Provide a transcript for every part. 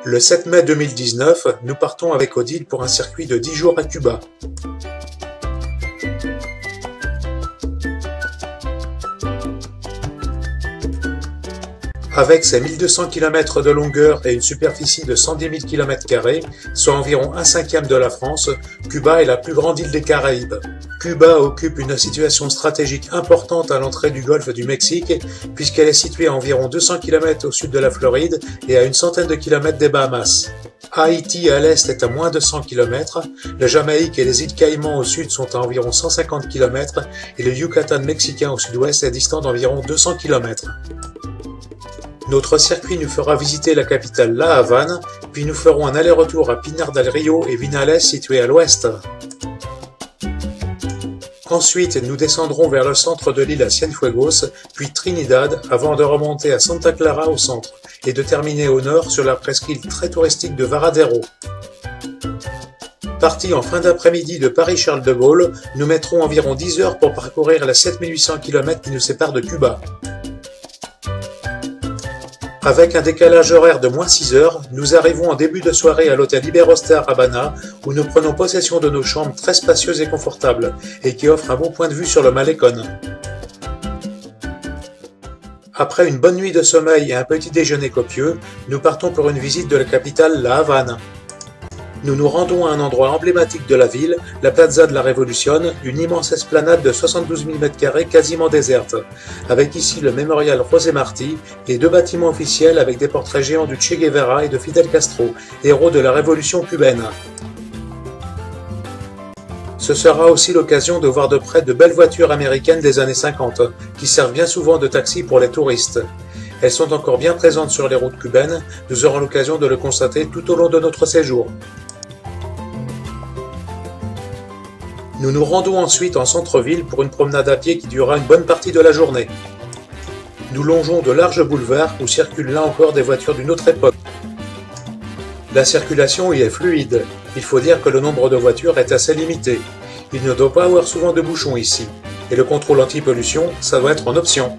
Le 7 mai 2019, nous partons avec Odile pour un circuit de 10 jours à Cuba. Avec ses 1200 km de longueur et une superficie de 110 000 km², soit environ un cinquième de la France, Cuba est la plus grande île des Caraïbes. Cuba occupe une situation stratégique importante à l'entrée du golfe du Mexique, puisqu'elle est située à environ 200 km au sud de la Floride et à une centaine de kilomètres des Bahamas. Haïti à l'est est à moins de 100 km, la Jamaïque et les îles Caïmans au sud sont à environ 150 km et le Yucatan mexicain au sud-ouest est distant d'environ 200 km. Notre circuit nous fera visiter la capitale La Havane, puis nous ferons un aller-retour à Pinar del Río et Vinales situés à l'ouest. Ensuite, nous descendrons vers le centre de l'île à Cienfuegos, puis Trinidad, avant de remonter à Santa Clara au centre, et de terminer au nord sur la presqu'île très touristique de Varadero. Partis en fin d'après-midi de Paris-Charles de Gaulle, nous mettrons environ 10 heures pour parcourir les 7800 km qui nous séparent de Cuba. Avec un décalage horaire de moins 6 heures, nous arrivons en début de soirée à l'hôtel Iberostar Habana, où nous prenons possession de nos chambres très spacieuses et confortables, et qui offrent un bon point de vue sur le Malecón. Après une bonne nuit de sommeil et un petit déjeuner copieux, nous partons pour une visite de la capitale La Havane. Nous nous rendons à un endroit emblématique de la ville, la Plaza de la Révolution, une immense esplanade de 72 000 m² quasiment déserte, avec ici le mémorial José Martí et 2 bâtiments officiels avec des portraits géants du Che Guevara et de Fidel Castro, héros de la révolution cubaine. Ce sera aussi l'occasion de voir de près de belles voitures américaines des années 50, qui servent bien souvent de taxi pour les touristes. Elles sont encore bien présentes sur les routes cubaines, nous aurons l'occasion de le constater tout au long de notre séjour. Nous nous rendons ensuite en centre-ville pour une promenade à pied qui durera une bonne partie de la journée. Nous longeons de larges boulevards où circulent là encore des voitures d'une autre époque. La circulation y est fluide. Il faut dire que le nombre de voitures est assez limité. Il ne doit pas avoir souvent de bouchons ici. Et le contrôle anti-pollution, ça doit être en option.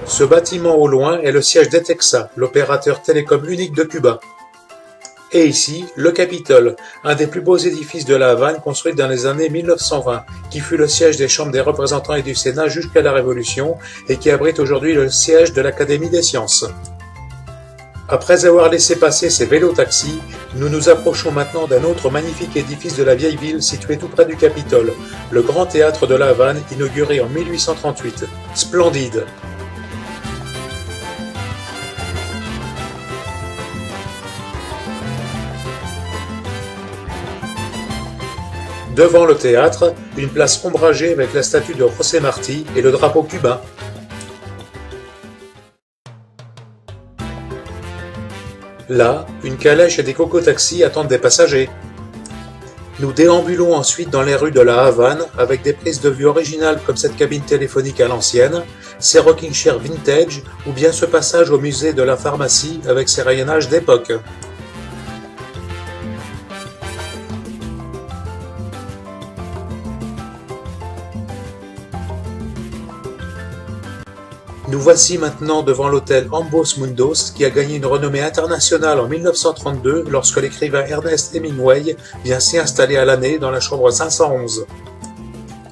Ce bâtiment au loin est le siège d'Etexa, l'opérateur télécom unique de Cuba. Et ici, le Capitole, un des plus beaux édifices de La Havane construit dans les années 1920, qui fut le siège des chambres des représentants et du Sénat jusqu'à la Révolution et qui abrite aujourd'hui le siège de l'Académie des sciences. Après avoir laissé passer ces vélos-taxis, nous nous approchons maintenant d'un autre magnifique édifice de la vieille ville situé tout près du Capitole, le Grand Théâtre de La Havane, inauguré en 1838. Splendide! Devant le théâtre, une place ombragée avec la statue de José Martí et le drapeau cubain. Là, une calèche et des cocotaxis attendent des passagers. Nous déambulons ensuite dans les rues de La Havane avec des prises de vue originales comme cette cabine téléphonique à l'ancienne, ces rocking chairs vintage ou bien ce passage au musée de la pharmacie avec ses rayonnages d'époque. Nous voici maintenant devant l'hôtel Ambos Mundos qui a gagné une renommée internationale en 1932 lorsque l'écrivain Ernest Hemingway vient s'y installer à l'année dans la chambre 511.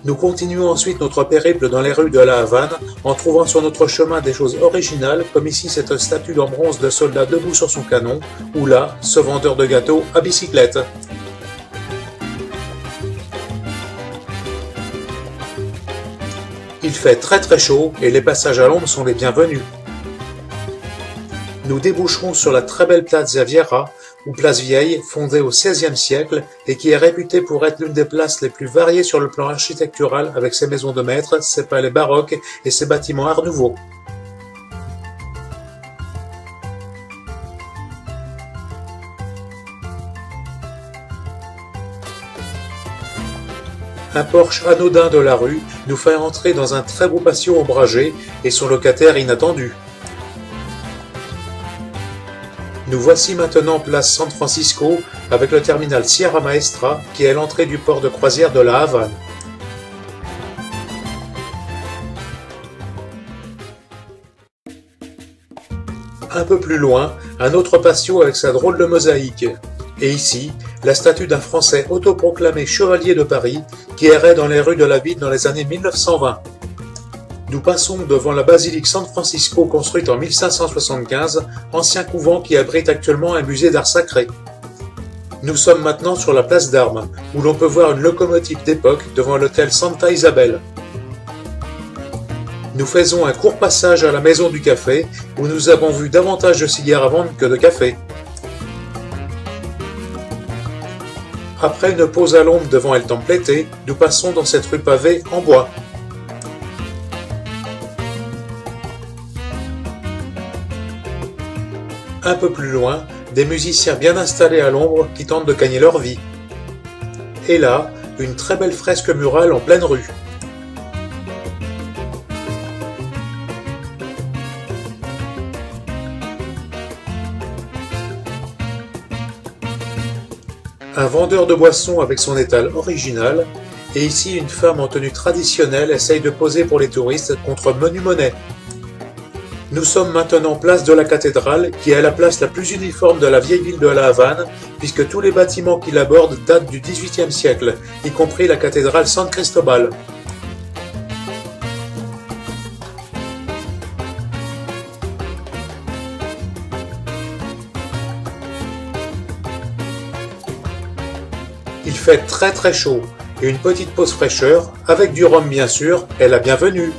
Nous continuons ensuite notre périple dans les rues de La Havane en trouvant sur notre chemin des choses originales comme ici cette statue en bronze de soldat debout sur son canon ou là ce vendeur de gâteaux à bicyclette. Il fait très chaud et les passages à l'ombre sont les bienvenus. Nous déboucherons sur la très belle Plaza Vieja, ou place vieille, fondée au XVIe siècle et qui est réputée pour être l'une des places les plus variées sur le plan architectural avec ses maisons de maître, ses palais baroques et ses bâtiments art nouveau. Un porche anodin de la rue nous fait entrer dans un très beau patio ombragé et son locataire inattendu. Nous voici maintenant place San Francisco avec le terminal Sierra Maestra qui est l'entrée du port de croisière de La Havane. Un peu plus loin, un autre patio avec sa drôle de mosaïque. Et ici, la statue d'un Français autoproclamé chevalier de Paris qui errait dans les rues de la ville dans les années 1920. Nous passons devant la basilique San Francisco construite en 1575, ancien couvent qui abrite actuellement un musée d'art sacré. Nous sommes maintenant sur la place d'Armes, où l'on peut voir une locomotive d'époque devant l'hôtel Santa Isabel. Nous faisons un court passage à la maison du café, où nous avons vu davantage de cigares à vendre que de café. Après une pause à l'ombre devant El Templete, nous passons dans cette rue pavée en bois. Un peu plus loin, des musiciens bien installés à l'ombre qui tentent de gagner leur vie. Et là, une très belle fresque murale en pleine rue. Un vendeur de boissons avec son étal original, et ici une femme en tenue traditionnelle essaye de poser pour les touristes contre menu monnaie. Nous sommes maintenant place de la cathédrale, qui est la place la plus uniforme de la vieille ville de La Havane, puisque tous les bâtiments qui l'abordent datent du XVIIIe siècle, y compris la cathédrale San Cristobal. Il fait très chaud, et une petite pause fraîcheur, avec du rhum bien sûr, est la bienvenue.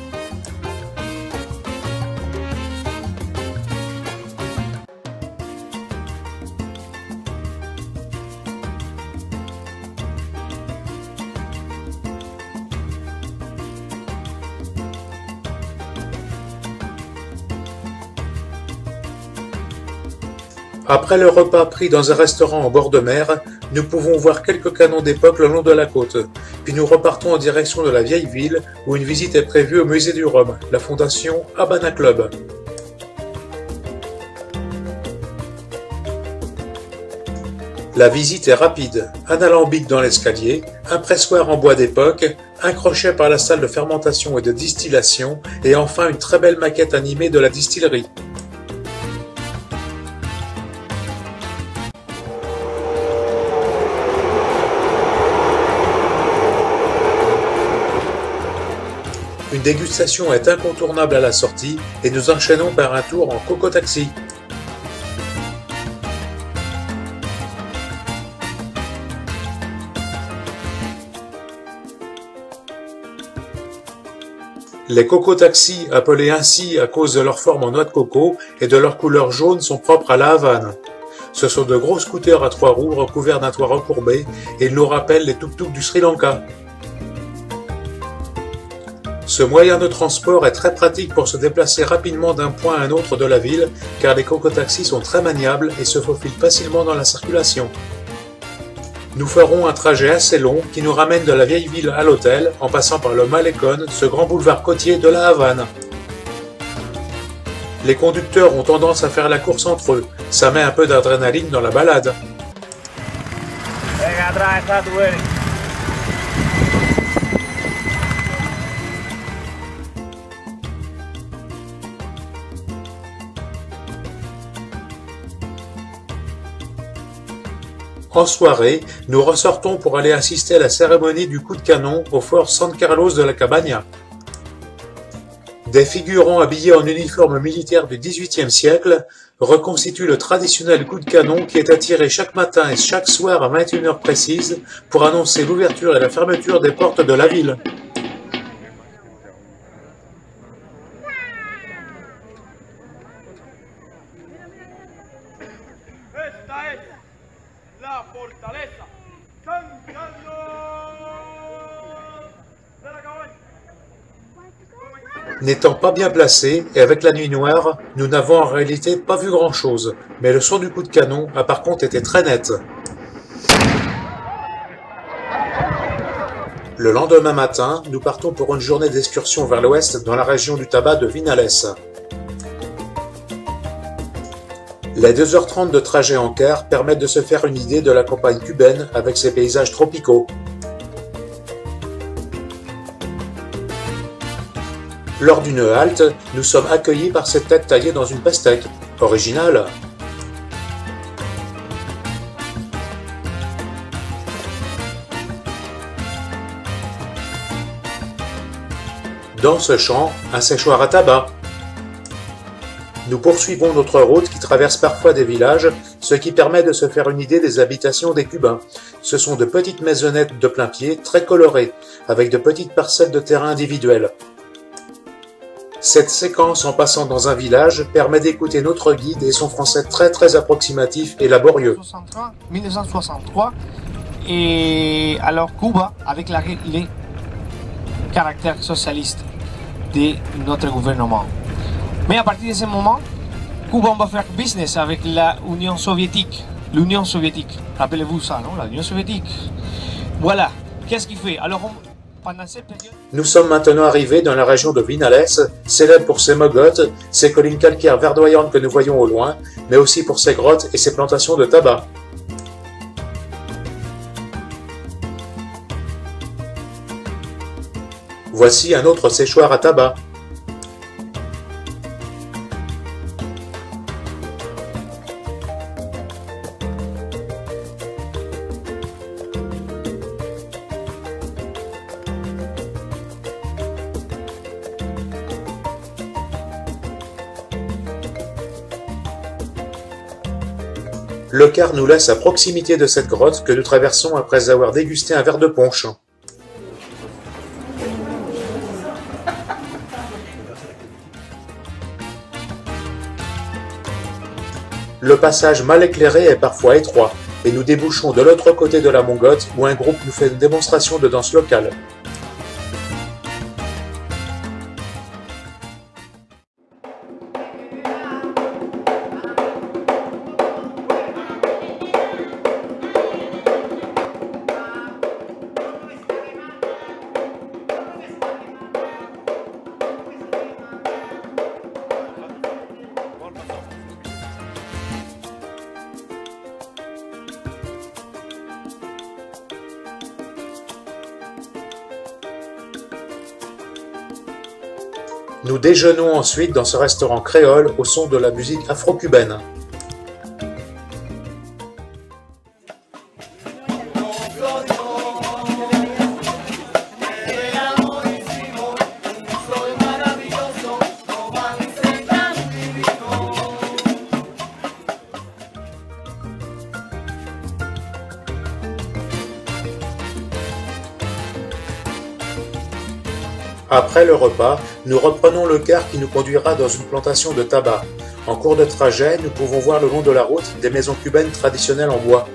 Après le repas pris dans un restaurant en bord de mer, nous pouvons voir quelques canons d'époque le long de la côte, puis nous repartons en direction de la vieille ville où une visite est prévue au musée du Rhum, la fondation Habana Club. La visite est rapide, un alambic dans l'escalier, un pressoir en bois d'époque, un crochet par la salle de fermentation et de distillation, et enfin une très belle maquette animée de la distillerie. Une dégustation est incontournable à la sortie et nous enchaînons par un tour en coco-taxi. Les coco-taxis, appelés ainsi à cause de leur forme en noix de coco et de leur couleur jaune, sont propres à La Havane. Ce sont de gros scooters à 3 roues recouverts d'un toit recourbé et ils nous rappellent les tuk-tuks du Sri Lanka. Ce moyen de transport est très pratique pour se déplacer rapidement d'un point à un autre de la ville, car les coco-taxis sont très maniables et se faufilent facilement dans la circulation. Nous ferons un trajet assez long qui nous ramène de la vieille ville à l'hôtel, en passant par le Malecón, ce grand boulevard côtier de La Havane. Les conducteurs ont tendance à faire la course entre eux, ça met un peu d'adrénaline dans la balade. En soirée, nous ressortons pour aller assister à la cérémonie du coup de canon au fort San Carlos de la Cabaña. Des figurants habillés en uniforme militaire du XVIIIe siècle reconstituent le traditionnel coup de canon qui est tiré chaque matin et chaque soir à 21 heures précises pour annoncer l'ouverture et la fermeture des portes de la ville. La fortaleza San Carlos de la Cabaña. N'étant pas bien placés et avec la nuit noire, nous n'avons en réalité pas vu grand-chose, mais le son du coup de canon a par contre été très net. Le lendemain matin, nous partons pour une journée d'excursion vers l'ouest dans la région du tabac de Vinales. Les 2h30 de trajet en car permettent de se faire une idée de la campagne cubaine avec ses paysages tropicaux. Lors d'une halte, nous sommes accueillis par cette tête taillée dans une pastèque. Original. Dans ce champ, un séchoir à tabac. Nous poursuivons notre route qui traverse parfois des villages, ce qui permet de se faire une idée des habitations des Cubains. Ce sont de petites maisonnettes de plein pied, très colorées, avec de petites parcelles de terrain individuelles. Cette séquence en passant dans un village permet d'écouter notre guide et son français très approximatif et laborieux. 1963, et alors Cuba, avec les caractères socialistes de notre gouvernement. Mais à partir de ce moment, Cuba va faire business avec l'Union soviétique. L'Union soviétique, rappelez-vous ça, non? L'Union soviétique. Voilà, qu'est-ce qu'il fait? Alors, pendant cette période... Nous sommes maintenant arrivés dans la région de Vinales, célèbre pour ses mogotes, ses collines calcaires verdoyantes que nous voyons au loin, mais aussi pour ses grottes et ses plantations de tabac. Voici un autre séchoir à tabac. Le car nous laisse à proximité de cette grotte que nous traversons après avoir dégusté un verre de punch. Le passage mal éclairé est parfois étroit, et nous débouchons de l'autre côté de la Mongote où un groupe nous fait une démonstration de danse locale. Nous déjeunons ensuite dans ce restaurant créole au son de la musique afro-cubaine. Après le repas, nous reprenons le car qui nous conduira dans une plantation de tabac. En cours de trajet, nous pouvons voir le long de la route des maisons cubaines traditionnelles en bois.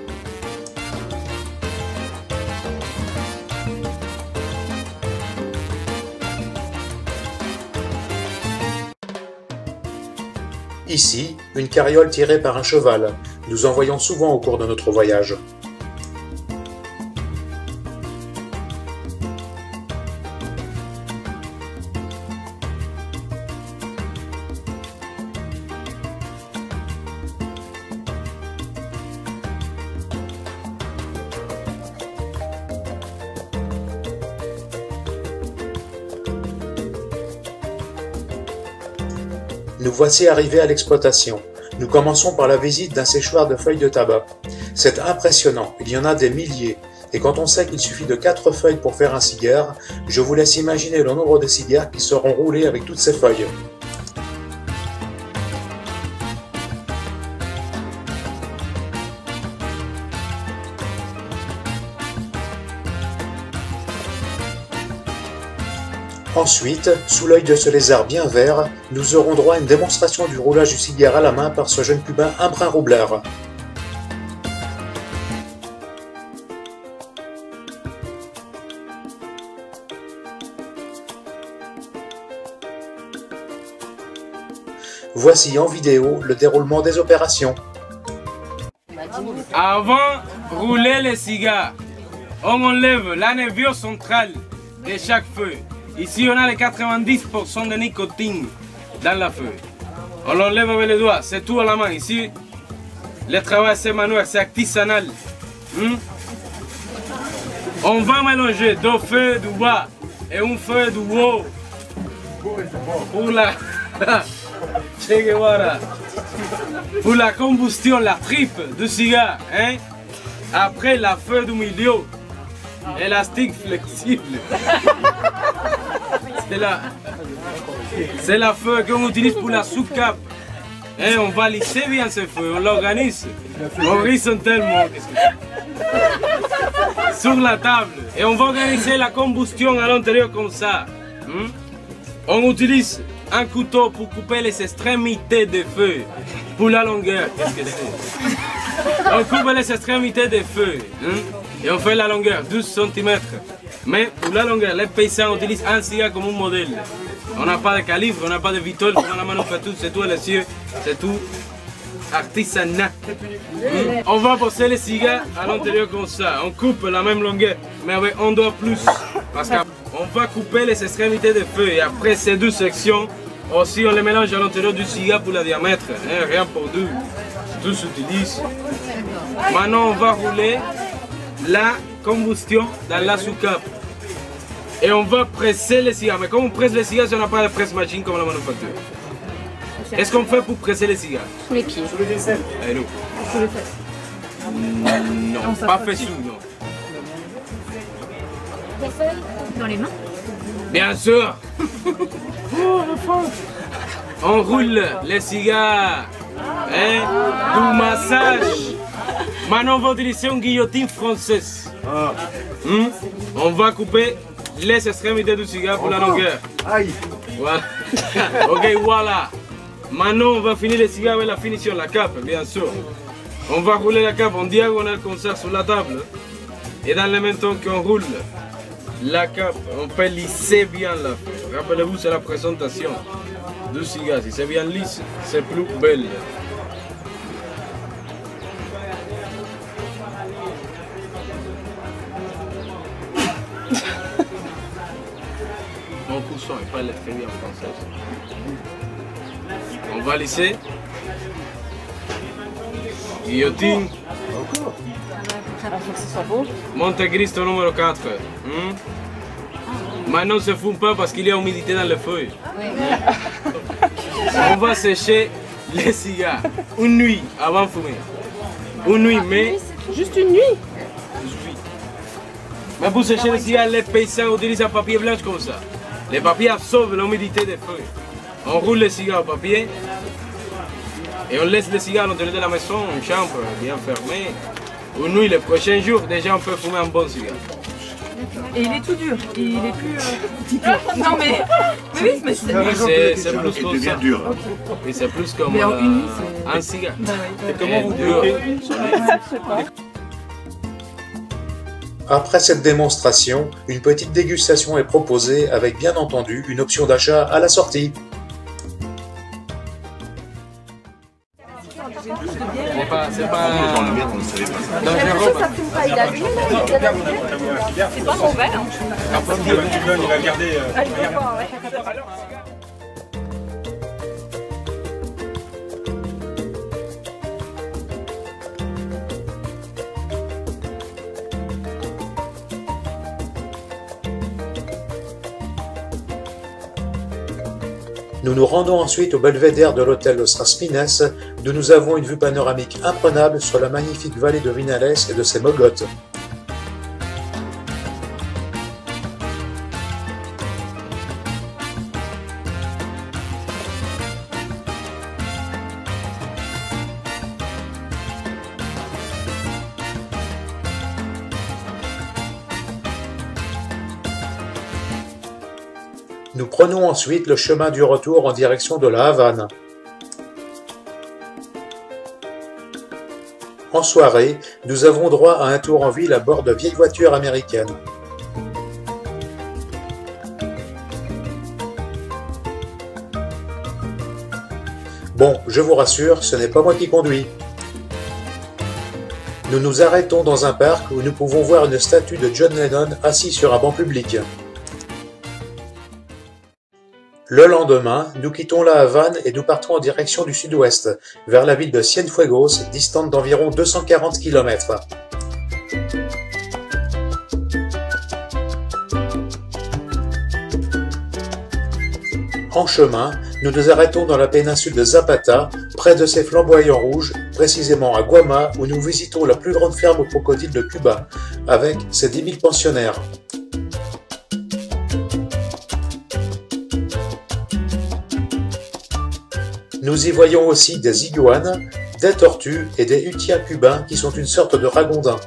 Ici, une carriole tirée par un cheval. Nous en voyons souvent au cours de notre voyage. Nous voici arrivés à l'exploitation. Nous commençons par la visite d'un séchoir de feuilles de tabac. C'est impressionnant, il y en a des milliers. Et quand on sait qu'il suffit de 4 feuilles pour faire un cigare, je vous laisse imaginer le nombre de cigares qui seront roulés avec toutes ces feuilles. Ensuite, sous l'œil de ce lézard bien vert, nous aurons droit à une démonstration du roulage du cigare à la main par ce jeune cubain un brin roublard. Voici en vidéo le déroulement des opérations. Avant, rouler les cigares, on enlève la nervure centrale de chaque feuille. Ici, on a les 90% de nicotine dans la feuille. On l'enlève avec les doigts, c'est tout à la main. Ici, le travail c'est manuel, c'est artisanal. On va mélanger 2 feuilles du bas et une feuille du haut pour la Che Guevara. pour la combustion, la tripe du cigare. Hein? Après la feuille du milieu, élastique flexible. C'est la feuille qu'on utilise pour la sous-cape. Et on va lisser bien ce feu, on l'organise horizontalement sur la table. Et on va organiser la combustion à l'intérieur comme ça. On utilise un couteau pour couper les extrémités des feux. Pour la longueur, qu'est-ce que c'est? On coupe les extrémités des feux. Et on fait la longueur, 12 cm. Mais pour la longueur, les paysans utilisent un cigare comme un modèle. On n'a pas de calibre, on n'a pas de vitole dans la manufacture, c'est tout les cieux, c'est tout artisanat. On va poser les cigares à l'intérieur comme ça. On coupe la même longueur, mais avec un doigt plus. Parce qu'on va couper les extrémités des feux. Et après ces deux sections, aussi on les mélange à l'intérieur du cigare pour le diamètre. Rien pour deux. Tout s'utilise. Maintenant on va rouler la combustion dans la sous-cape. Et on va presser les cigares. Mais comme on presse les cigares, on n'a pas de presse machine comme la manufacture. Est-ce qu'on fait pour presser les cigares? Sous les pieds. Sous les aisselles. Et nous? Sous les fesses. Non, pas fait sous, non. Dans les mains? Bien sûr. On roule les cigares. Du massage. Maintenant, on va utiliser une guillotine française. On va couper les extrémités du cigare pour la longueur. Aïe. Voilà. Ok, voilà. Maintenant, on va finir les cigares avec la finition, la cape, bien sûr. On va rouler la cape en diagonale comme ça sur la table. Et dans le même temps qu'on roule la cape, on peut lisser bien la feuille. Rappelez-vous, c'est la présentation du cigare. Si c'est bien lisse, c'est plus belle. Mon coussin n'est pas l'effet bien français. On va lisser. Guillotine. Monte Cristo numéro 4. Maintenant, ne se fume pas parce qu'il y a humidité dans les feuilles. On va sécher les cigares une nuit avant de fumer. Une nuit, mais... Juste une nuit? Mais pour sécher les cigares, les paysans utilisent un papier blanc comme ça. Les papiers absorbent l'humidité des feuilles. On roule les cigares au papier et on laisse les cigares à l'intérieur de la maison, une chambre bien fermée. Une nuit, le prochain jour, déjà on peut fumer un bon cigare. Et il est tout dur, il est plus petit peu. Non mais oui, mais c'est plus comme ça. Et c'est plus comme mais en une nuit, un cigare. Bah ouais. Et comment vous dites? Après cette démonstration, une petite dégustation est proposée avec bien entendu une option d'achat à la sortie. C'est pas Dans le mien, on ne savait pas ça. dangereux. Ça fume pas, il a allumé là, il a allumé. C'est pas mauvais hein. Il va garder. Nous nous rendons ensuite au belvédère de l'hôtel Los Raspines, d'où nous avons une vue panoramique imprenable sur la magnifique vallée de Vinales et de ses mogotes. Nous prenons ensuite le chemin du retour en direction de La Havane. En soirée, nous avons droit à un tour en ville à bord de vieilles voitures américaines. Bon, je vous rassure, ce n'est pas moi qui conduis. Nous nous arrêtons dans un parc où nous pouvons voir une statue de John Lennon assis sur un banc public. Le lendemain, nous quittons La Havane et nous partons en direction du sud-ouest, vers la ville de Cienfuegos, distante d'environ 240 km. En chemin, nous nous arrêtons dans la péninsule de Zapata, près de ses flamboyants rouges, précisément à Guama, où nous visitons la plus grande ferme aux crocodiles de Cuba, avec ses 10 000 pensionnaires. Nous y voyons aussi des iguanes, des tortues et des hutias cubains qui sont une sorte de ragondins.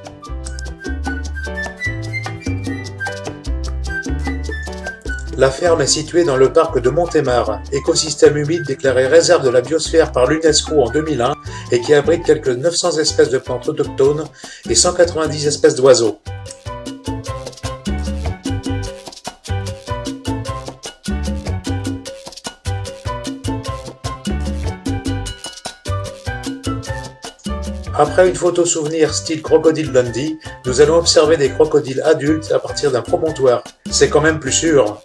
La ferme est située dans le parc de Montemar, écosystème humide déclaré réserve de la biosphère par l'UNESCO en 2001 et qui abrite quelques 900 espèces de plantes autochtones et 190 espèces d'oiseaux. Après une photo souvenir style crocodile Dundee, nous allons observer des crocodiles adultes à partir d'un promontoire. C'est quand même plus sûr.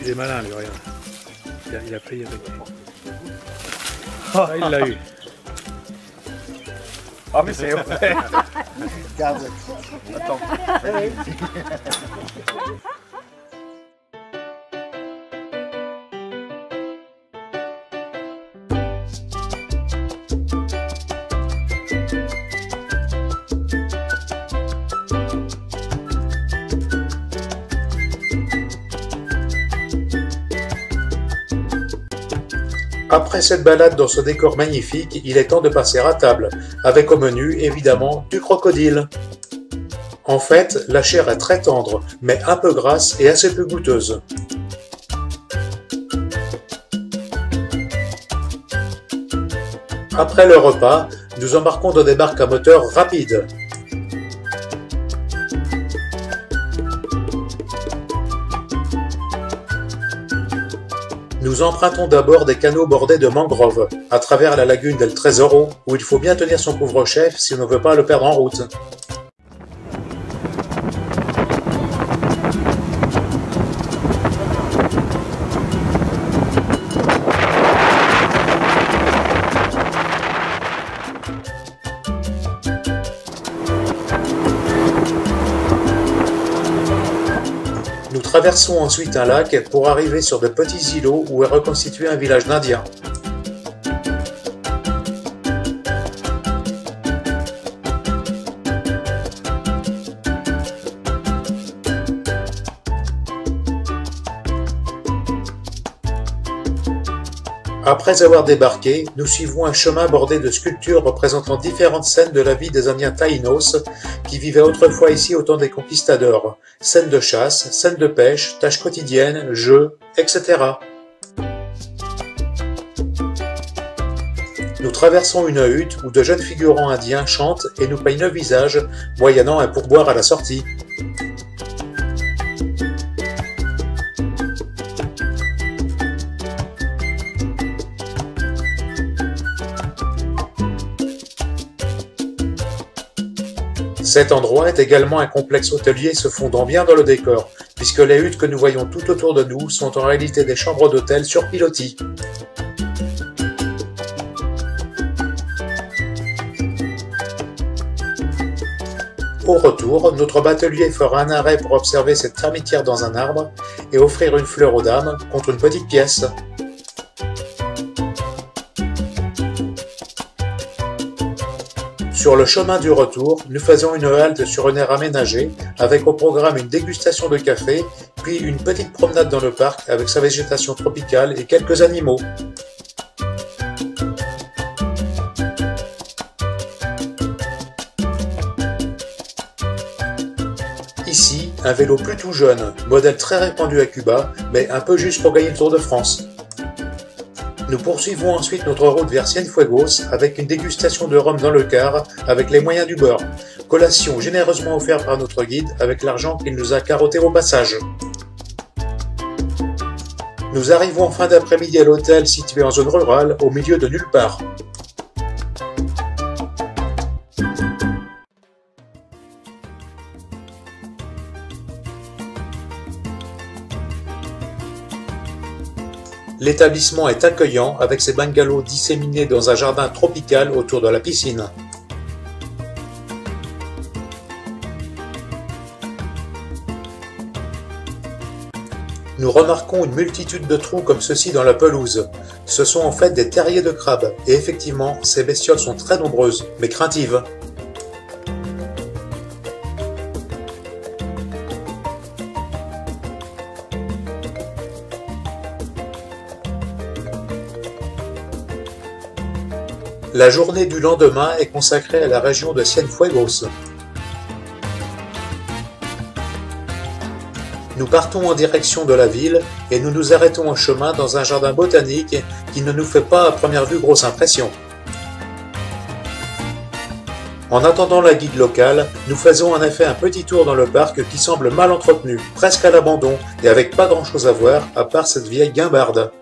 Il est malin, lui, regarde. Il a pris avec. Ah, il l'a eu. Ah, mais c'est vrai. Garde. Attends. Après cette balade dans ce décor magnifique, il est temps de passer à table, avec au menu, évidemment, du crocodile. En fait, la chair est très tendre, mais un peu grasse et assez peu goûteuse. Après le repas, nous embarquons dans des barques à moteur rapide. Nous empruntons d'abord des canaux bordés de mangroves, à travers la lagune del Tresoro, où il faut bien tenir son couvre-chef si on ne veut pas le perdre en route. Nous traversons ensuite un lac pour arriver sur de petits îlots où est reconstitué un village d'Indiens. Après avoir débarqué, nous suivons un chemin bordé de sculptures représentant différentes scènes de la vie des Indiens Taïnos qui vivaient autrefois ici au temps des conquistadors. Scènes de chasse, scènes de pêche, tâches quotidiennes, jeux, etc. Nous traversons une hutte où de jeunes figurants indiens chantent et nous peignent le visage, moyennant un pourboire à la sortie. Cet endroit est également un complexe hôtelier se fondant bien dans le décor, puisque les huttes que nous voyons tout autour de nous sont en réalité des chambres d'hôtel sur pilotis. Au retour, notre batelier fera un arrêt pour observer cette termitière dans un arbre et offrir une fleur aux dames contre une petite pièce. Sur le chemin du retour, nous faisons une halte sur une aire aménagée, avec au programme une dégustation de café, puis une petite promenade dans le parc avec sa végétation tropicale et quelques animaux. Ici, un vélo plus tout jeune, modèle très répandu à Cuba, mais un peu juste pour gagner le Tour de France. Nous poursuivons ensuite notre route vers Cienfuegos avec une dégustation de rhum dans le car avec les moyens du bord. Collation généreusement offerte par notre guide avec l'argent qu'il nous a carotté au passage. Nous arrivons en fin d'après-midi à l'hôtel situé en zone rurale au milieu de nulle part. L'établissement est accueillant avec ses bungalows disséminés dans un jardin tropical autour de la piscine. nous remarquons une multitude de trous comme ceci dans la pelouse. Ce sont en fait des terriers de crabes, et effectivement, ces bestioles sont très nombreuses, mais craintives. La journée du lendemain est consacrée à la région de Cienfuegos. Nous partons en direction de la ville et nous nous arrêtons en chemin dans un jardin botanique qui ne nous fait pas à première vue grosse impression. En attendant la guide locale, nous faisons en effet un petit tour dans le parc qui semble mal entretenu, presque à l'abandon et avec pas grand chose à voir à part cette vieille guimbarde.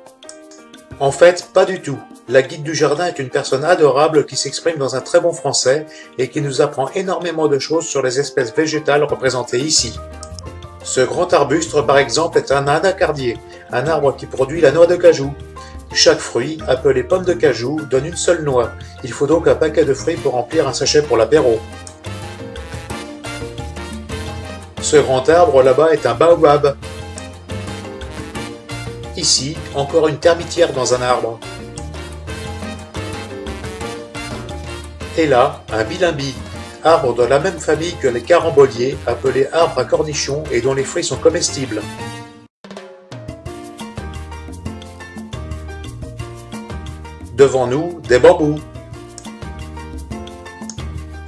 En fait, pas du tout. La guide du jardin est une personne adorable qui s'exprime dans un très bon français et qui nous apprend énormément de choses sur les espèces végétales représentées ici. Ce grand arbuste, par exemple, est un anacardier, un arbre qui produit la noix de cajou. Chaque fruit, appelé pomme de cajou, donne une seule noix. Il faut donc un paquet de fruits pour remplir un sachet pour l'apéro. Ce grand arbre là-bas est un baobab. Ici, encore une termitière dans un arbre. Et là, un bilimbi, arbre de la même famille que les caramboliers, appelé arbre à cornichons et dont les fruits sont comestibles. Devant nous, des bambous.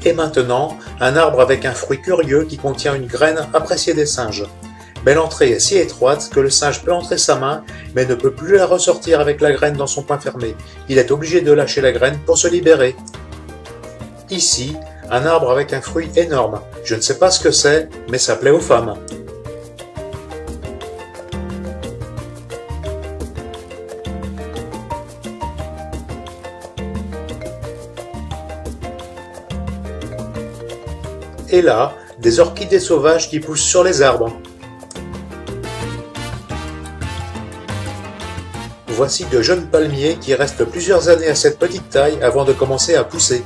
Et maintenant, un arbre avec un fruit curieux qui contient une graine appréciée des singes. Mais l'entrée est si étroite que le singe peut entrer sa main, mais ne peut plus la ressortir avec la graine dans son poing fermé. Il est obligé de lâcher la graine pour se libérer. Ici, un arbre avec un fruit énorme. Je ne sais pas ce que c'est, mais ça plaît aux femmes. Et là, des orchidées sauvages qui poussent sur les arbres. Voici de jeunes palmiers qui restent plusieurs années à cette petite taille avant de commencer à pousser.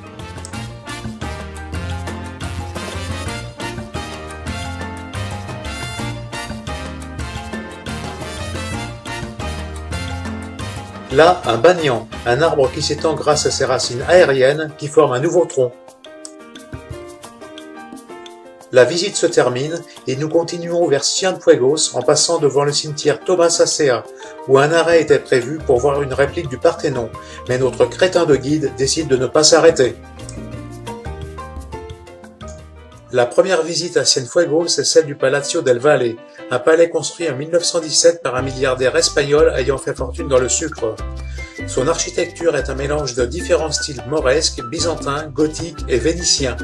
Là, un banyan, un arbre qui s'étend grâce à ses racines aériennes qui forment un nouveau tronc. La visite se termine et nous continuons vers Cienfuegos en passant devant le cimetière Thomas Acea, où un arrêt était prévu pour voir une réplique du Parthénon, mais notre crétin de guide décide de ne pas s'arrêter. La première visite à Cienfuegos est celle du Palacio del Valle, un palais construit en 1917 par un milliardaire espagnol ayant fait fortune dans le sucre. Son architecture est un mélange de différents styles mauresques, byzantins, gothiques et vénitiens.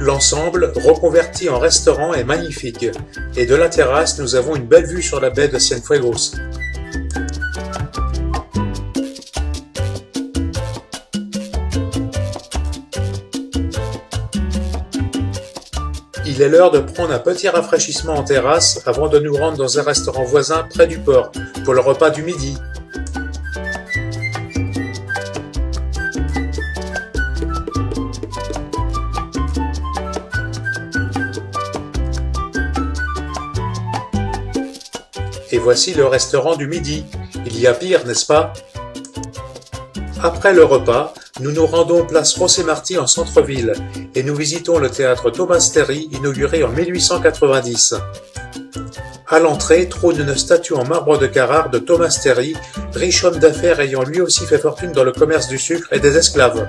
L'ensemble, reconverti en restaurant, est magnifique, et de la terrasse, nous avons une belle vue sur la baie de Cienfuegos. Il est l'heure de prendre un petit rafraîchissement en terrasse avant de nous rendre dans un restaurant voisin près du port, pour le repas du midi. Et voici le restaurant du midi. Il y a pire, n'est-ce pas? Après le repas, nous nous rendons place José Martí en centre-ville et nous visitons le théâtre Thomas Terry inauguré en 1890. À l'entrée trône une statue en marbre de Carrare de Thomas Terry, riche homme d'affaires ayant lui aussi fait fortune dans le commerce du sucre et des esclaves.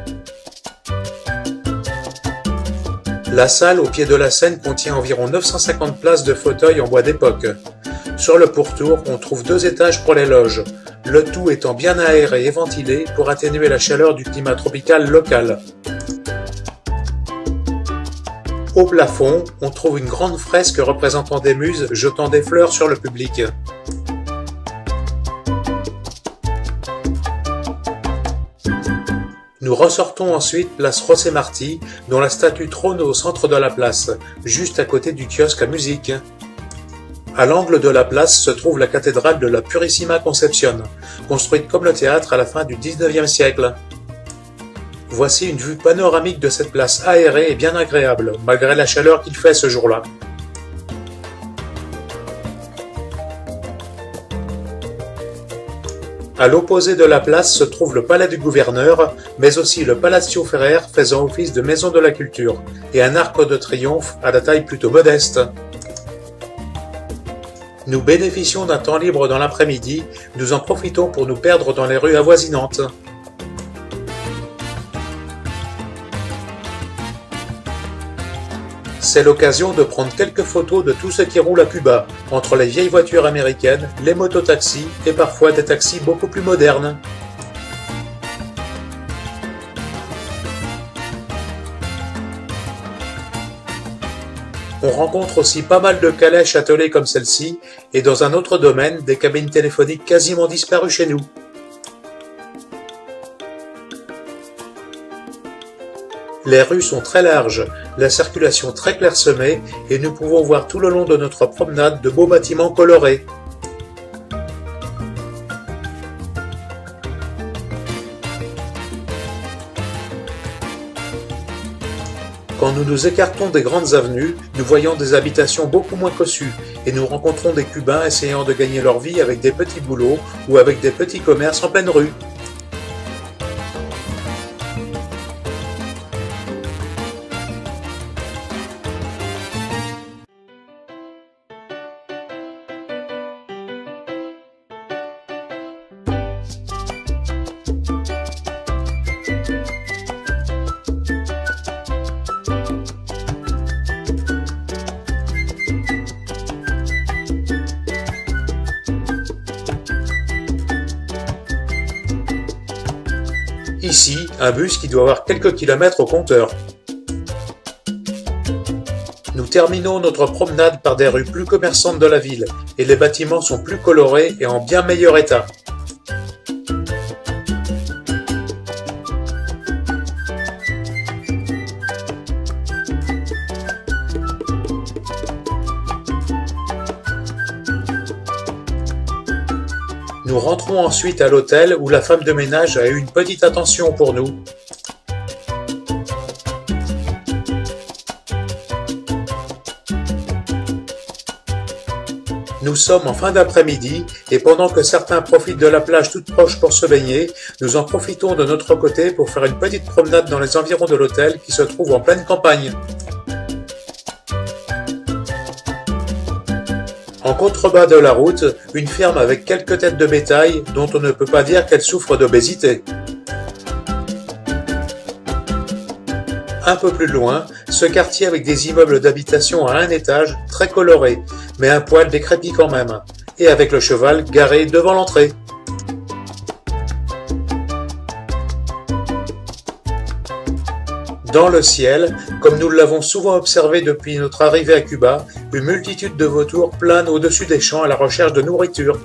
La salle au pied de la scène contient environ 950 places de fauteuils en bois d'époque. Sur le pourtour, on trouve 2 étages pour les loges, le tout étant bien aéré et ventilé pour atténuer la chaleur du climat tropical local. Au plafond, on trouve une grande fresque représentant des muses jetant des fleurs sur le public. Nous ressortons ensuite place José Martí, dont la statue trône au centre de la place, juste à côté du kiosque à musique. À l'angle de la place se trouve la cathédrale de la Purissima Concepción, construite comme le théâtre à la fin du XIXe siècle. Voici une vue panoramique de cette place aérée et bien agréable, malgré la chaleur qu'il fait ce jour-là. À l'opposé de la place se trouve le palais du gouverneur, mais aussi le Palacio Ferrer faisant office de maison de la culture, et un arc de triomphe à la taille plutôt modeste. Nous bénéficions d'un temps libre dans l'après-midi, nous en profitons pour nous perdre dans les rues avoisinantes. C'est l'occasion de prendre quelques photos de tout ce qui roule à Cuba, entre les vieilles voitures américaines, les mototaxis et parfois des taxis beaucoup plus modernes. On rencontre aussi pas mal de calèches attelées comme celle-ci, et dans un autre domaine, des cabines téléphoniques quasiment disparues chez nous. Les rues sont très larges, la circulation très clairsemée, et nous pouvons voir tout le long de notre promenade de beaux bâtiments colorés. Quand nous nous écartons des grandes avenues, nous voyons des habitations beaucoup moins cossues et nous rencontrons des Cubains essayant de gagner leur vie avec des petits boulots ou avec des petits commerces en pleine rue. Ici, un bus qui doit avoir quelques kilomètres au compteur. Nous terminons notre promenade par des rues plus commerçantes de la ville, et les bâtiments sont plus colorés et en bien meilleur état. Nous rentrons ensuite à l'hôtel où la femme de ménage a eu une petite attention pour nous. Nous sommes en fin d'après-midi et pendant que certains profitent de la plage toute proche pour se baigner, nous en profitons de notre côté pour faire une petite promenade dans les environs de l'hôtel qui se trouve en pleine campagne. En contrebas de la route, une ferme avec quelques têtes de bétail dont on ne peut pas dire qu'elle souffre d'obésité. Un peu plus loin, ce quartier avec des immeubles d'habitation à un étage, très colorés, mais un poil décrépit quand même, et avec le cheval garé devant l'entrée. Dans le ciel, comme nous l'avons souvent observé depuis notre arrivée à Cuba, une multitude de vautours planent au-dessus des champs à la recherche de nourriture.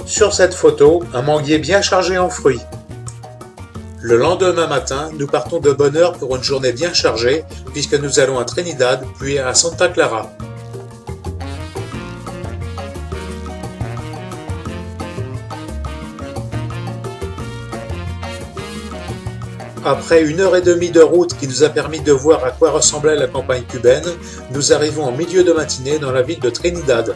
Sur cette photo, un manguier bien chargé en fruits. Le lendemain matin, nous partons de bonne heure pour une journée bien chargée, puisque nous allons à Trinidad, puis à Santa Clara. Après 1h30 de route qui nous a permis de voir à quoi ressemblait la campagne cubaine, nous arrivons en milieu de matinée dans la ville de Trinidad.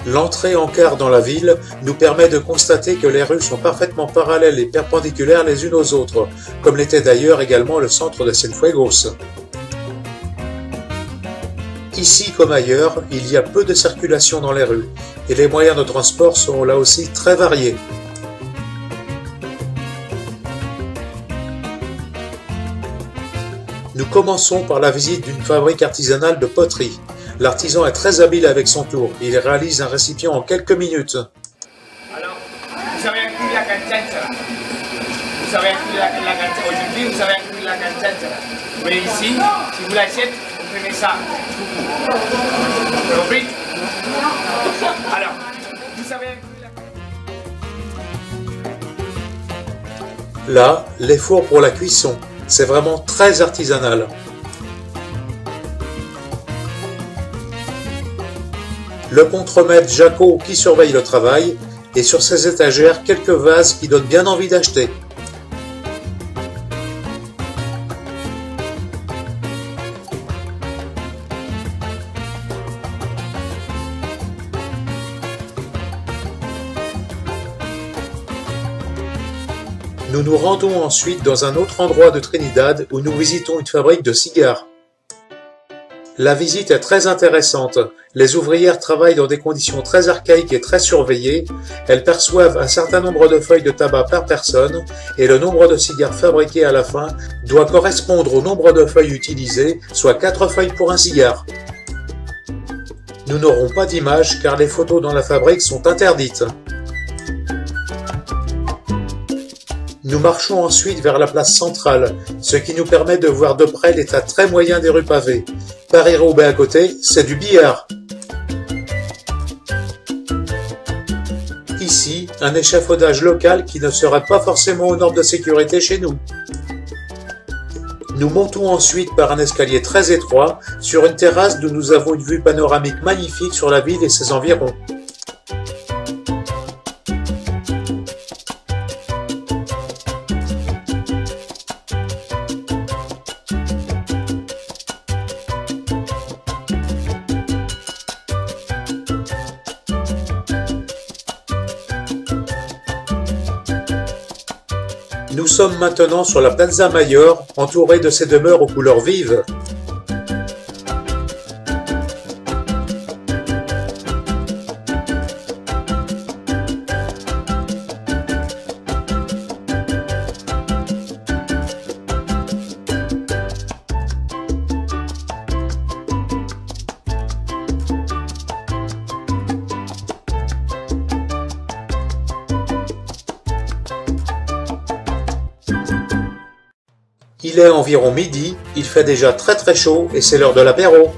L'entrée en car dans la ville nous permet de constater que les rues sont parfaitement parallèles et perpendiculaires les unes aux autres, comme l'était d'ailleurs également le centre de Cienfuegos. Ici comme ailleurs, il y a peu de circulation dans les rues, et les moyens de transport sont là aussi très variés. Nous commençons par la visite d'une fabrique artisanale de poterie. L'artisan est très habile avec son tour. Il réalise un récipient en quelques minutes. Alors, vous avez inclus la canchara. Vous avez inclus la canchara. Aujourd'hui, vous avez inclus la canchara. Mais ici, si vous l'achetez, vous prenez ça. Vous avez compris? Alors, vous avez inclus la... Là, les fours pour la cuisson. C'est vraiment très artisanal. Le contremaître Jaco qui surveille le travail, et sur ses étagères quelques vases qui donnent bien envie d'acheter. Nous nous rendons ensuite dans un autre endroit de Trinidad où nous visitons une fabrique de cigares. La visite est très intéressante. Les ouvrières travaillent dans des conditions très archaïques et très surveillées. Elles perçoivent un certain nombre de feuilles de tabac par personne et le nombre de cigares fabriqués à la fin doit correspondre au nombre de feuilles utilisées, soit 4 feuilles pour un cigare. Nous n'aurons pas d'image car les photos dans la fabrique sont interdites. Nous marchons ensuite vers la place centrale, ce qui nous permet de voir de près l'état très moyen des rues pavées. Paris-Roubaix à côté, c'est du billard. Ici, un échafaudage local qui ne serait pas forcément aux normes de sécurité chez nous. Nous montons ensuite par un escalier très étroit sur une terrasse d'où nous avons une vue panoramique magnifique sur la ville et ses environs. Nous sommes maintenant sur la Plaza Mayor, entourée de ces demeures aux couleurs vives. Il est environ midi, il fait déjà très chaud et c'est l'heure de l'apéro.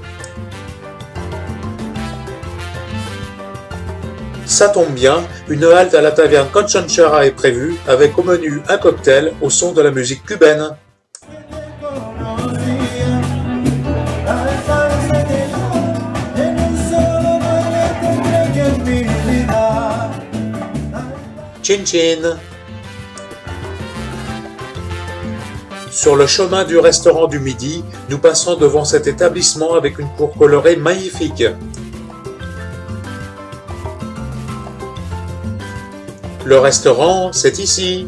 Ça tombe bien, une halte à la taverne Conchanchara est prévue avec au menu un cocktail au son de la musique cubaine. Chin chin. Sur le chemin du restaurant du midi, nous passons devant cet établissement avec une cour colorée magnifique. Le restaurant, c'est ici.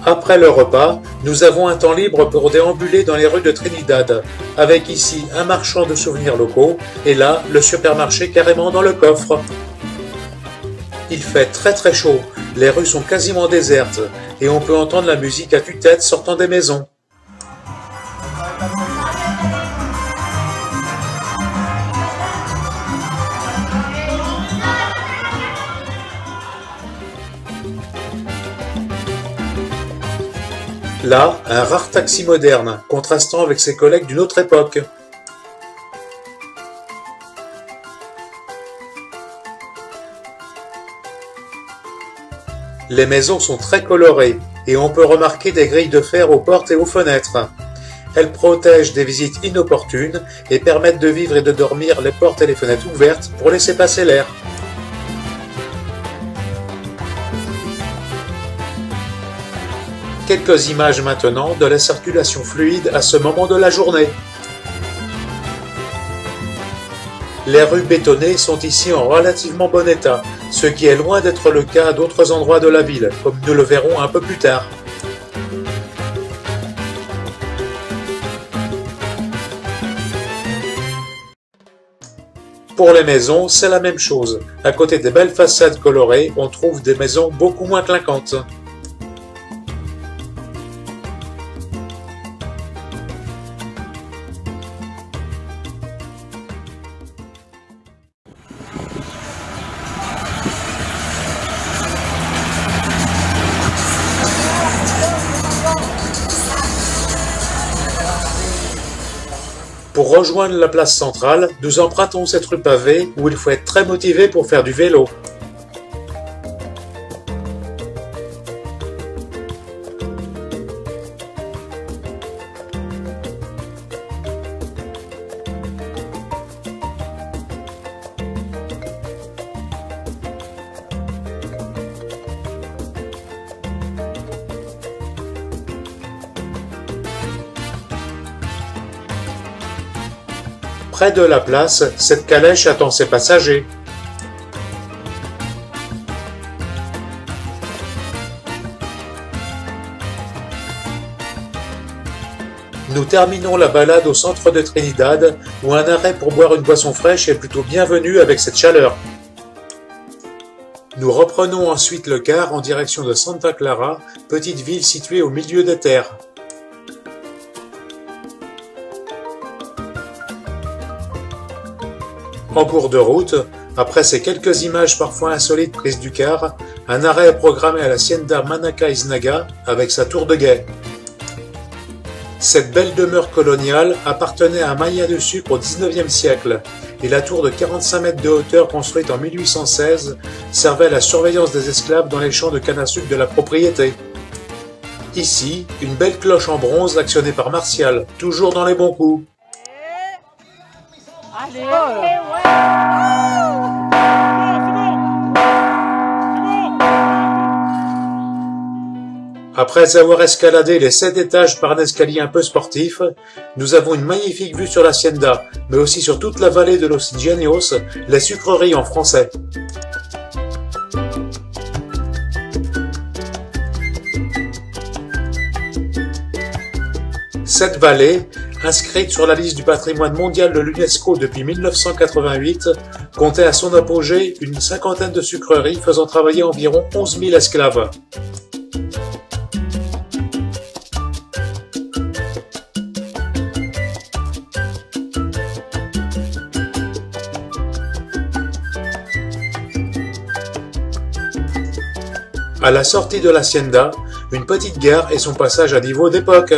Après le repas, nous avons un temps libre pour déambuler dans les rues de Trinidad, avec ici un marchand de souvenirs locaux et là, le supermarché carrément dans le coffre. Il fait très chaud, les rues sont quasiment désertes et on peut entendre la musique à tue-tête sortant des maisons. Là, un rare taxi moderne, contrastant avec ses collègues d'une autre époque. Les maisons sont très colorées et on peut remarquer des grilles de fer aux portes et aux fenêtres. Elles protègent des visites inopportunes et permettent de vivre et de dormir les portes et les fenêtres ouvertes pour laisser passer l'air. Quelques images maintenant de la circulation fluide à ce moment de la journée. Les rues bétonnées sont ici en relativement bon état, ce qui est loin d'être le cas à d'autres endroits de la ville, comme nous le verrons un peu plus tard. Pour les maisons, c'est la même chose. À côté des belles façades colorées, on trouve des maisons beaucoup moins clinquantes. Pour rejoindre la place centrale, nous empruntons cette rue pavée où il faut être très motivé pour faire du vélo. Près de la place, cette calèche attend ses passagers. Nous terminons la balade au centre de Trinidad, où un arrêt pour boire une boisson fraîche est plutôt bienvenu avec cette chaleur. Nous reprenons ensuite le car en direction de Santa Clara, petite ville située au milieu des terres. En cours de route, après ces quelques images parfois insolites prises du car, un arrêt est programmé à l'Hacienda Manacaiznaga avec sa tour de guet. Cette belle demeure coloniale appartenait à Maya de Sucre au XIXe siècle et la tour de 45 mètres de hauteur construite en 1816 servait à la surveillance des esclaves dans les champs de canne à sucre de la propriété. Ici, une belle cloche en bronze actionnée par Martial, toujours dans les bons coups. Allez, Après avoir escaladé les 7 étages par un escalier un peu sportif, nous avons une magnifique vue sur l'Hacienda, mais aussi sur toute la vallée de Los Ingenios, les sucreries en français. Cette vallée, inscrite sur la liste du patrimoine mondial de l'UNESCO depuis 1988, comptait à son apogée une cinquantaine de sucreries faisant travailler environ 11 000 esclaves. À la sortie de l'Hacienda, une petite gare et son passage à niveau d'époque.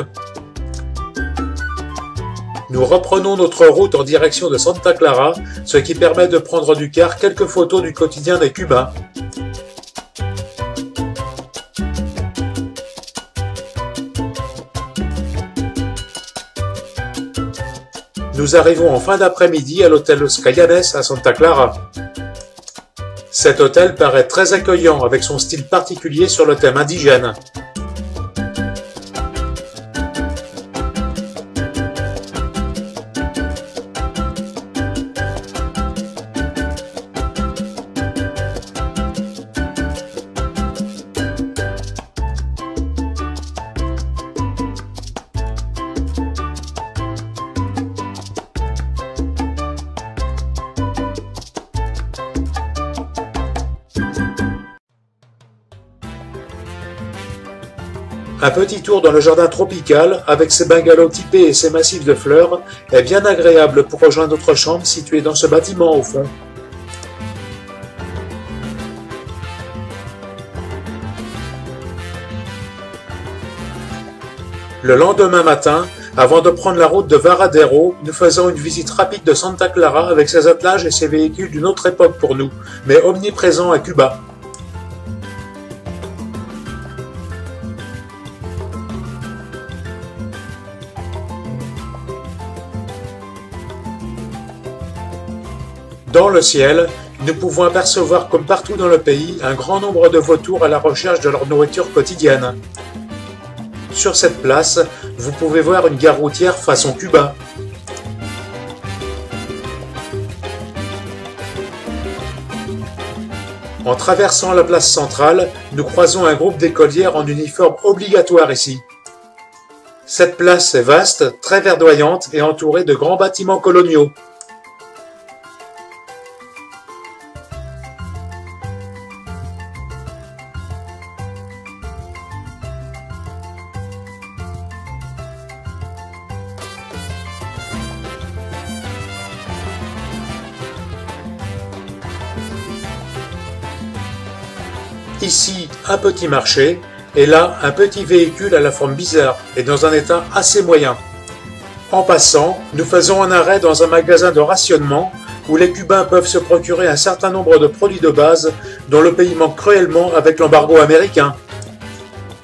Nous reprenons notre route en direction de Santa Clara, ce qui permet de prendre du car quelques photos du quotidien des Cubains. Nous arrivons en fin d'après-midi à l'hôtel Los Cayanes à Santa Clara. Cet hôtel paraît très accueillant avec son style particulier sur le thème indigène. Un petit tour dans le jardin tropical, avec ses bungalows typés et ses massifs de fleurs, est bien agréable pour rejoindre notre chambre située dans ce bâtiment au fond. Le lendemain matin, avant de prendre la route de Varadero, nous faisons une visite rapide de Santa Clara avec ses attelages et ses véhicules d'une autre époque pour nous, mais omniprésents à Cuba. Dans le ciel, nous pouvons apercevoir comme partout dans le pays un grand nombre de vautours à la recherche de leur nourriture quotidienne. Sur cette place, vous pouvez voir une gare routière façon Cuba. En traversant la place centrale, nous croisons un groupe d'écolières en uniforme obligatoire ici. Cette place est vaste, très verdoyante et entourée de grands bâtiments coloniaux. Ici, un petit marché, et là, un petit véhicule à la forme bizarre et dans un état assez moyen. En passant, nous faisons un arrêt dans un magasin de rationnement où les Cubains peuvent se procurer un certain nombre de produits de base dont le pays manque cruellement avec l'embargo américain.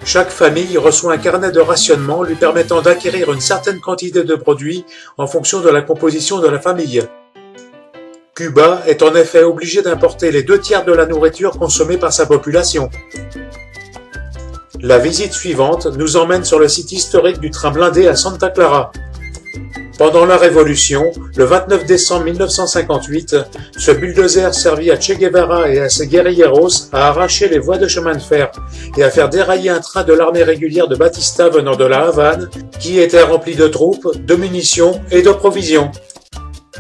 Chaque famille reçoit un carnet de rationnement lui permettant d'acquérir une certaine quantité de produits en fonction de la composition de la famille. Cuba est en effet obligé d'importer les 2/3 de la nourriture consommée par sa population. La visite suivante nous emmène sur le site historique du train blindé à Santa Clara. Pendant la Révolution, le 29 décembre 1958, ce bulldozer servit à Che Guevara et à ses guerrilleros à arracher les voies de chemin de fer et à faire dérailler un train de l'armée régulière de Batista venant de la Havane, qui était rempli de troupes, de munitions et de provisions.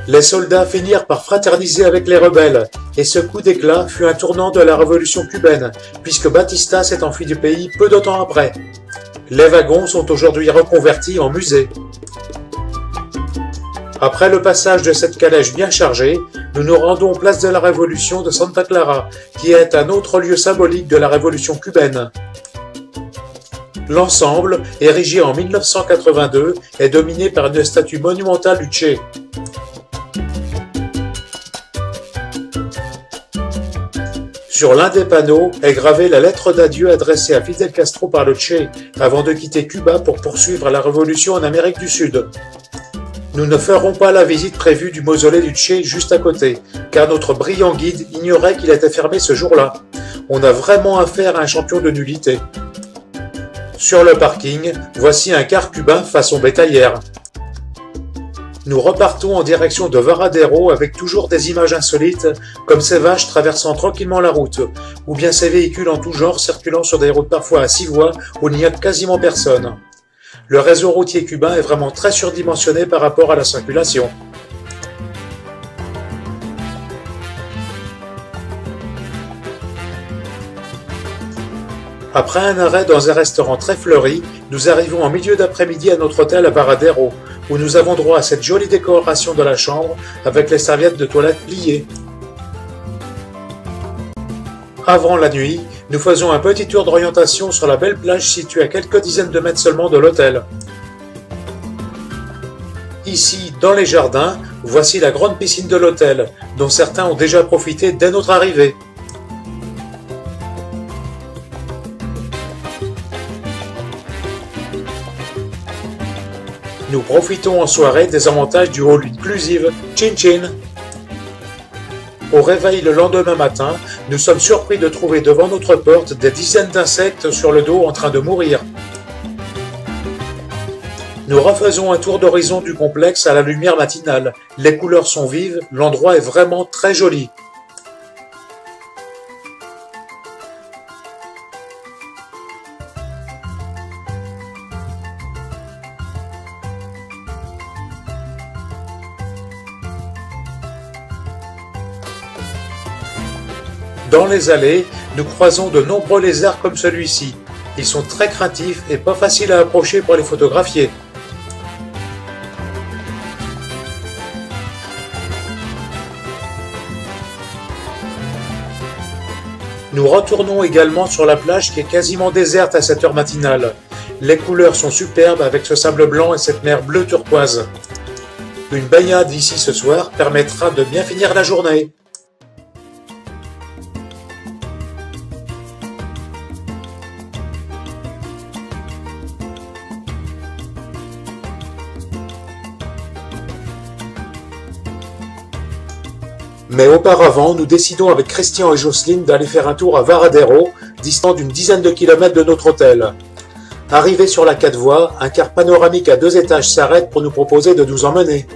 Les soldats finirent par fraterniser avec les rebelles, et ce coup d'éclat fut un tournant de la révolution cubaine, puisque Batista s'est enfui du pays peu de temps après. Les wagons sont aujourd'hui reconvertis en musées. Après le passage de cette calèche bien chargée, nous nous rendons place de la Révolution de Santa Clara, qui est un autre lieu symbolique de la révolution cubaine. L'ensemble, érigé en 1982, est dominé par une statue monumentale du Che. Sur l'un des panneaux est gravée la lettre d'adieu adressée à Fidel Castro par le Che, avant de quitter Cuba pour poursuivre la révolution en Amérique du Sud. Nous ne ferons pas la visite prévue du mausolée du Che juste à côté, car notre brillant guide ignorait qu'il était fermé ce jour-là. On a vraiment affaire à un champion de nullité. Sur le parking, voici un car cubain façon bétaillère. Nous repartons en direction de Varadero avec toujours des images insolites, comme ces vaches traversant tranquillement la route, ou bien ces véhicules en tout genre circulant sur des routes parfois à 6 voies où il n'y a quasiment personne. Le réseau routier cubain est vraiment très surdimensionné par rapport à la circulation. Après un arrêt dans un restaurant très fleuri, nous arrivons en milieu d'après-midi à notre hôtel à Varadero, où nous avons droit à cette jolie décoration de la chambre avec les serviettes de toilette pliées. Avant la nuit, nous faisons un petit tour d'orientation sur la belle plage située à quelques dizaines de mètres seulement de l'hôtel. Ici, dans les jardins, voici la grande piscine de l'hôtel, dont certains ont déjà profité dès notre arrivée. Nous profitons en soirée des avantages du hall inclusive Chin Chin. Au réveil le lendemain matin, nous sommes surpris de trouver devant notre porte des dizaines d'insectes sur le dos en train de mourir. Nous refaisons un tour d'horizon du complexe à la lumière matinale. Les couleurs sont vives, l'endroit est vraiment très joli. Dans les allées, nous croisons de nombreux lézards comme celui-ci. Ils sont très craintifs et pas faciles à approcher pour les photographier. Nous retournons également sur la plage qui est quasiment déserte à cette heure matinale. Les couleurs sont superbes avec ce sable blanc et cette mer bleu turquoise. Une baignade ici ce soir permettra de bien finir la journée. Mais auparavant, nous décidons avec Christian et Jocelyne d'aller faire un tour à Varadero, distant d'une dizaine de kilomètres de notre hôtel. Arrivé sur la 4 voies, un car panoramique à 2 étages s'arrête pour nous proposer de nous emmener.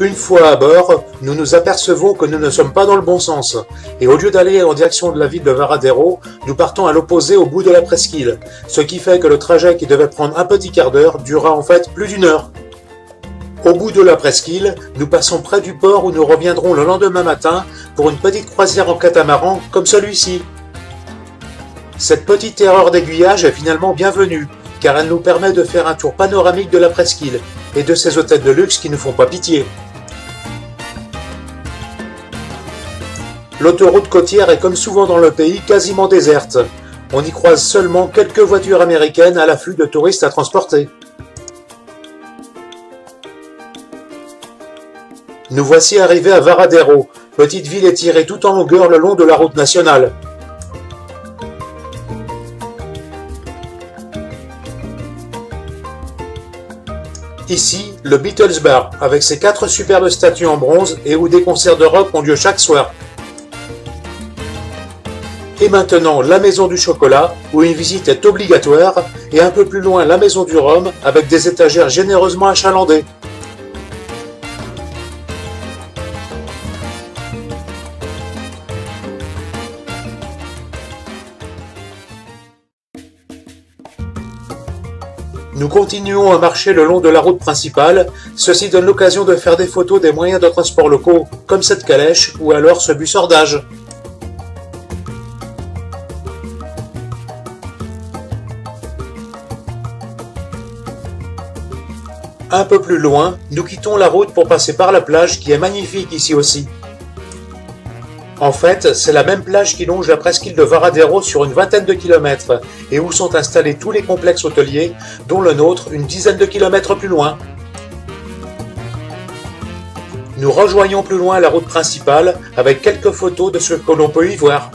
Une fois à bord, nous nous apercevons que nous ne sommes pas dans le bon sens, et au lieu d'aller en direction de la ville de Varadero, nous partons à l'opposé au bout de la presqu'île, ce qui fait que le trajet qui devait prendre un petit quart d'heure durera en fait plus d'1 heure. Au bout de la presqu'île, nous passons près du port où nous reviendrons le lendemain matin pour une petite croisière en catamaran comme celui-ci. Cette petite erreur d'aiguillage est finalement bienvenue, car elle nous permet de faire un tour panoramique de la presqu'île et de ces hôtels de luxe qui ne font pas pitié. L'autoroute côtière est comme souvent dans le pays quasiment déserte. On y croise seulement quelques voitures américaines à l'affût de touristes à transporter. Nous voici arrivés à Varadero, petite ville étirée tout en longueur le long de la route nationale. Ici, le Beatles Bar, avec ses 4 superbes statues en bronze et où des concerts de rock ont lieu chaque soir. Et maintenant, la Maison du Chocolat, où une visite est obligatoire, et un peu plus loin la Maison du Rhum, avec des étagères généreusement achalandées. Nous continuons à marcher le long de la route principale, ceci donne l'occasion de faire des photos des moyens de transport locaux, comme cette calèche ou alors ce bussardage. Un peu plus loin, nous quittons la route pour passer par la plage qui est magnifique ici aussi. En fait, c'est la même plage qui longe la presqu'île de Varadero sur une vingtaine de kilomètres et où sont installés tous les complexes hôteliers, dont le nôtre une dizaine de kilomètres plus loin. Nous rejoignons plus loin la route principale avec quelques photos de ce que l'on peut y voir.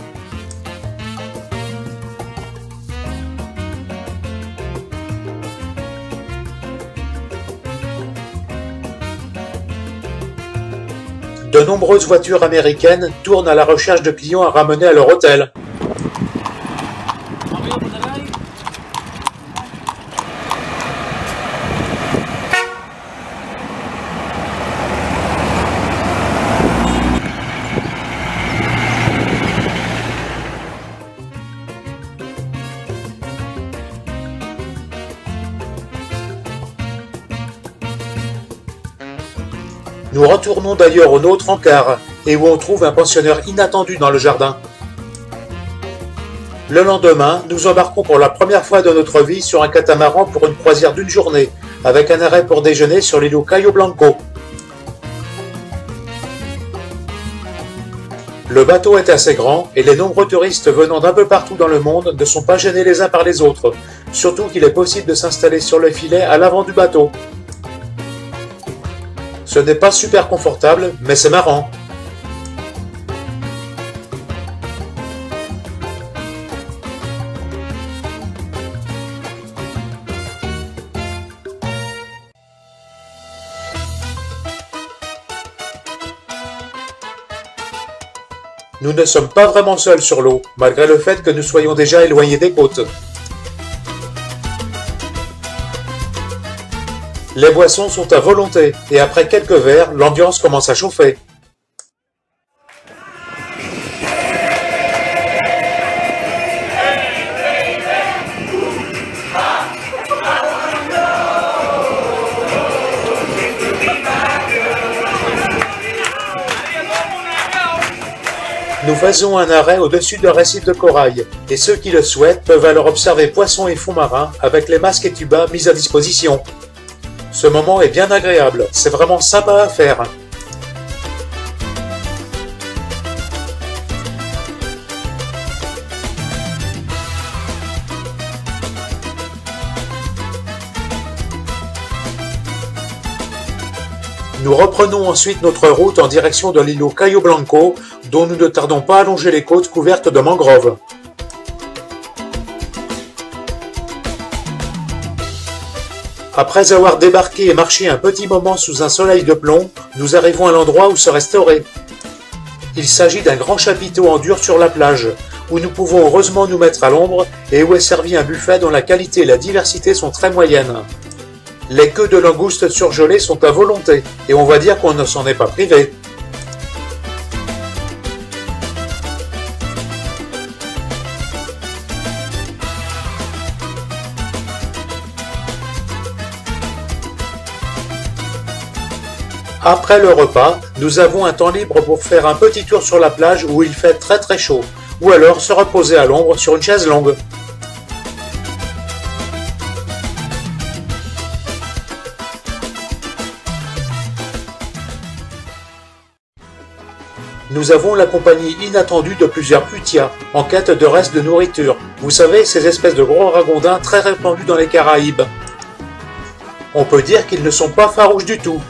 De nombreuses voitures américaines tournent à la recherche de clients à ramener à leur hôtel. Nous retournons d'ailleurs au nôtre en car, et où on trouve un pensionnaire inattendu dans le jardin. Le lendemain, nous embarquons pour la première fois de notre vie sur un catamaran pour une croisière d'une journée, avec un arrêt pour déjeuner sur l'îlot Cayo Blanco. Le bateau est assez grand, et les nombreux touristes venant d'un peu partout dans le monde ne sont pas gênés les uns par les autres, surtout qu'il est possible de s'installer sur le filet à l'avant du bateau. Ce n'est pas super confortable, mais c'est marrant. Nous ne sommes pas vraiment seuls sur l'eau, malgré le fait que nous soyons déjà éloignés des côtes. Les boissons sont à volonté, et après quelques verres, l'ambiance commence à chauffer. Nous faisons un arrêt au-dessus d'un récif de corail, et ceux qui le souhaitent peuvent alors observer poissons et fonds marins avec les masques et tubas mis à disposition. Ce moment est bien agréable, c'est vraiment sympa à faire. Nous reprenons ensuite notre route en direction de l'îlot Cayo Blanco, dont nous ne tardons pas à longer les côtes couvertes de mangroves. Après avoir débarqué et marché un petit moment sous un soleil de plomb, nous arrivons à l'endroit où se restaurer. Il s'agit d'un grand chapiteau en dur sur la plage, où nous pouvons heureusement nous mettre à l'ombre et où est servi un buffet dont la qualité et la diversité sont très moyennes. Les queues de langoustes surgelées sont à volonté, et on va dire qu'on ne s'en est pas privé. Après le repas, nous avons un temps libre pour faire un petit tour sur la plage où il fait très très chaud, ou alors se reposer à l'ombre sur une chaise longue. Nous avons la compagnie inattendue de plusieurs Utias, en quête de restes de nourriture. Vous savez, ces espèces de gros ragondins très répandus dans les Caraïbes. On peut dire qu'ils ne sont pas farouches du tout.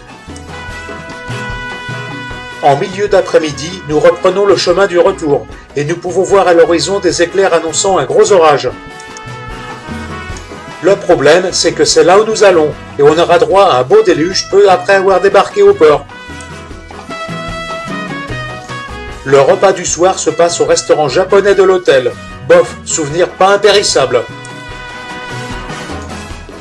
En milieu d'après-midi, nous reprenons le chemin du retour, et nous pouvons voir à l'horizon des éclairs annonçant un gros orage. Le problème, c'est que c'est là où nous allons, et on aura droit à un beau déluge peu après avoir débarqué au port. Le repas du soir se passe au restaurant japonais de l'hôtel. Bof, souvenir pas impérissable.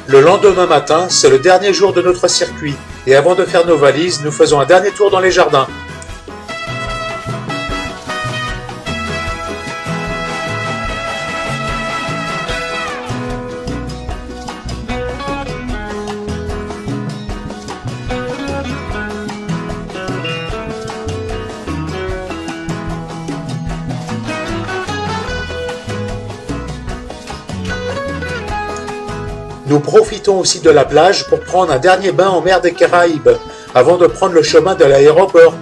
Le lendemain matin, c'est le dernier jour de notre circuit, et avant de faire nos valises, nous faisons un dernier tour dans les jardins. Nous profitons aussi de la plage pour prendre un dernier bain en mer des Caraïbes, avant de prendre le chemin de l'aéroport.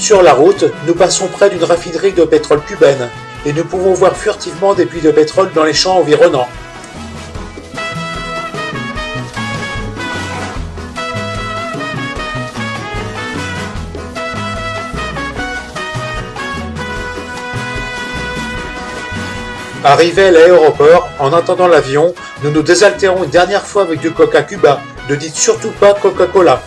Sur la route, nous passons près d'une raffinerie de pétrole cubaine et nous pouvons voir furtivement des puits de pétrole dans les champs environnants. Arrivés à l'aéroport, en attendant l'avion, nous nous désaltérons une dernière fois avec du Coca Cuba. Ne dites surtout pas Coca-Cola.